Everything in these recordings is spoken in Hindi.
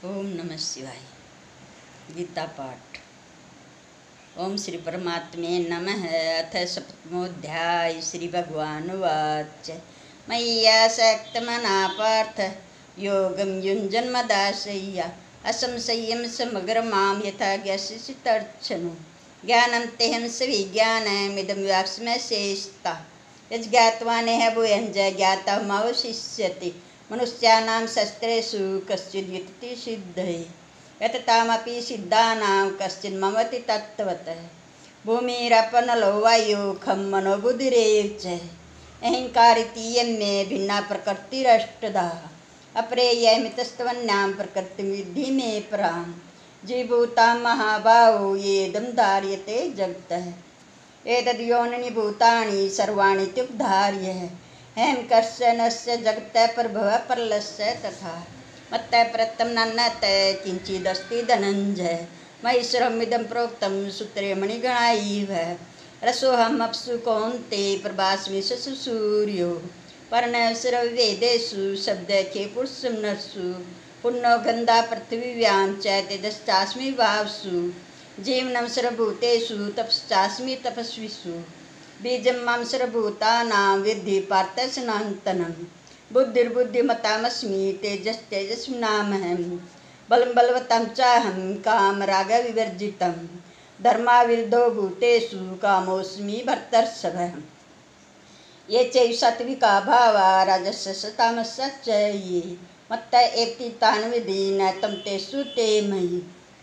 ओम नमः शिवाय। गीता पाठ। ओम श्री परमात्मे नमः। अथ सप्तमोऽध्याय। श्री भगवानुवाच मय्या सक्तमना पार्थ योगं युञ्जन्मदाशय्य असंशयं समग्रमां यथा ज्ञास्यसि तर्च्छनु ज्ञानं तेहं सविज्ञानमिदं व्याप्स्यमेषेष्टा यज्ज्ञात्वा नेह भूयञ्च ज्ञातमवशिष्यति मनुष्याणां शस्त्रेषु कश्चिद् सिद्धये यततामपि सिद्धानां कश्चिन्ममति तत्त्वतः भूमिरपनलो वायु खं मनो बुद्धिरेव च अहङ्कारितीयं मे भिन्ना प्रकृतिरष्टधा अप्रेयमितस्त्वन्यां प्रकृतिं विद्धि मे परां जीभूतां महाबाहो येदं धार्यते जगतः एतद्योनिनि भूतानि सर्वाणि इत्युपधार्यः हेम कर्षणस्य जगतः प्रभवः प्रलस्य तथा मत्तः प्रत्यं नन्नतः किञ्चिदस्ति धनञ्जय महेश्वरमिदं प्रोक्तं सूत्रे मणिगणाइव रसोऽहमप्सु कौन्तेय प्रभास्मि शशि सूर्यो पर्णशरवेदेषु शब्दखे पुरुषमनस्सु पुण्यो गन्धा पृथिव्यां च तेजश्चास्मि वावसु जीवनं सर्वभूतेषु तपश्चास्मि तपस्विषु बीजं मां सर्वभूतानां विद्धि पार्थ सनातनं बुद्धिर्बुद्धिमतामस्मि तेजस्तेजस्विनामहं बलं बलवतां चाहं कामरागविवर्जितं धर्माविरुद्धो भूतेषु कामोऽस्मि भर्तर्षभः ये चैव सात्विका भावा राजसस्तामसश्च ये मत्त एति तान् विधि न तं तेषु ते मयि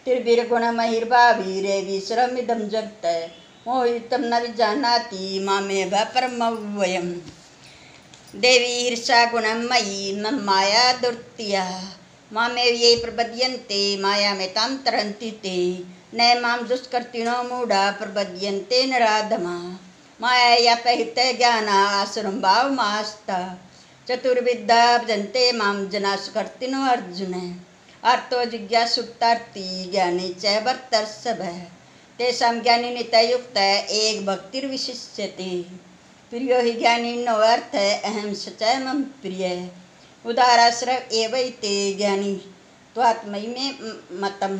तिर्भिर्गुणमहिर्भाभिरेवीश्वरमिदं जगत् मोहितं न विजानाति मामेव परमव्ययम् देवी ईर्षा गुणं मयि मन्माया दुर्तिया मामेव ये प्रपद्यन्ते मायामेतां तरन्ति ते न मां दुष्कृतिनो मूढा प्रपद्यन्ते नराधमा मायायापहृत ज्ञाना आसुरं भावमास्ता चतुर्विद्या भजन्ते मां जना सुकृतिनो अर्जुन अर्थो जिज्ञासुक्तार्थी ज्ञानी च भर्तर्षभः तेषां ज्ञानिनित्ययुक्त एक भक्तिर्विशिष्यते प्रियो हि ज्ञानिनो अर्थ अहं स च मम प्रिय उदाराश्रय एवैते ज्ञानी त्वात्मयि मे मतम्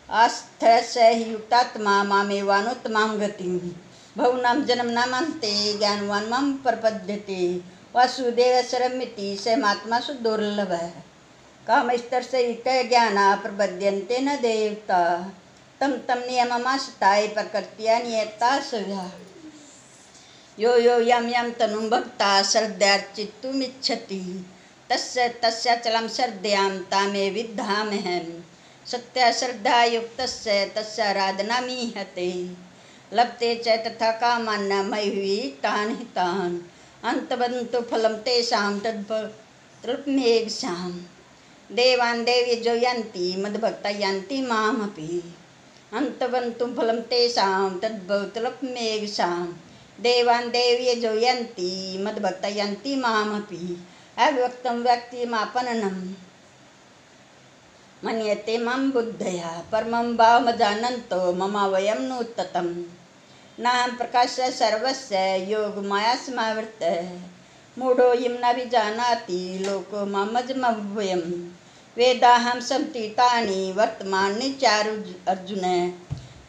आस्थ स हि युक्तात्मा मामेवानुत्तमां गतिं बहुनां जन्मनामन्ते ज्ञानवान् मां प्रपद्यते वासुदेवशरमिति स मात्मासु दुर्लभः कामस्तरसहितः ज्ञाना प्रपद्यन्ते न देवता तम तम नियममास्ताय प्रकृत्या नियता सव्या यो यो यम यम तनुं भक्ता श्रद्धार्चितुमिच्छति तस्य तस्याचलं श्रद्धयां तामे विद्धामहं सत्यश्रद्धायुक्तस्य तस्य आराधनामीहते लभते च तथा कामान् न मयि तान् हितान् अन्तवन्तु फलं तेषां तद्भक्तिमेषां देवान् देवी जो यन्ति मद्भक्ता यन्ति मामपि अन्तवन्तु फलं तेषां तद्भक्तिमेषां देवान् देवी जो यन्ति मद्भक्ता यन्ति मामपि अव्यक्तं व्यक्तिमापन्नं मन्यते मां बुद्धया परमं भावमजानन्तो मम वयं नूततं नाहं प्रकाशः सर्वस्य योगमायासमावृतः मूढोऽयं न विजानाति लोको मामजमव्ययम् वेदाहं समतीतानि वर्तमानि चारु अर्जुन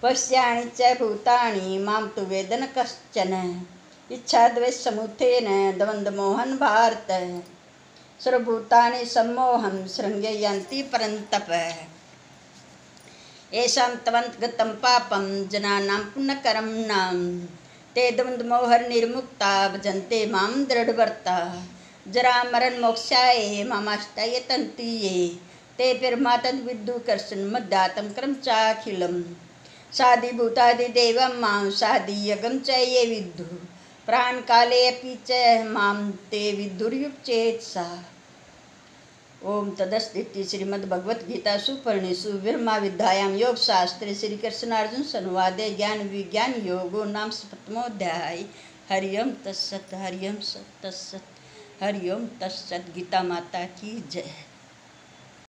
पश्याणि च भूतानि मां तु वेद न कश्चन इच्छाद्वेषसमुत्थेन द्वन्द्वमोहनं भारत सर्वभूतानि सम्मोहं शृङ्गयन्ति परन्तप येषां त्वन्तगतं पापं जनानां पुण्यकर्मणां ते द्वन्द्वमोहनिर्मुक्ता भजन्ते मां दृढव्रता जरामरणमोक्षाय मामाश्रये यतन्ति ये ते पिरमा तद्विदुः कर्षणमध्यात्मं क्रम चाखिलं साधिभूतादिदेवं मां साधियगं च ये विदुः प्राणकाले अपि च मां ते विदुर्युक्चेतसा। ओम तदस्ति श्रीमद्भगवद्गीतासु उपनिषत्सु ब्रह्मविद्यायां योगशास्त्रे श्रीकृष्णार्जुन संवादे ज्ञान विज्ञान योगो नाम सप्तमोऽध्याय। हरि ओम तत्सत्। हरि ओम तत्सत्। हरि ओम तत्सत्। गीता माता की जय।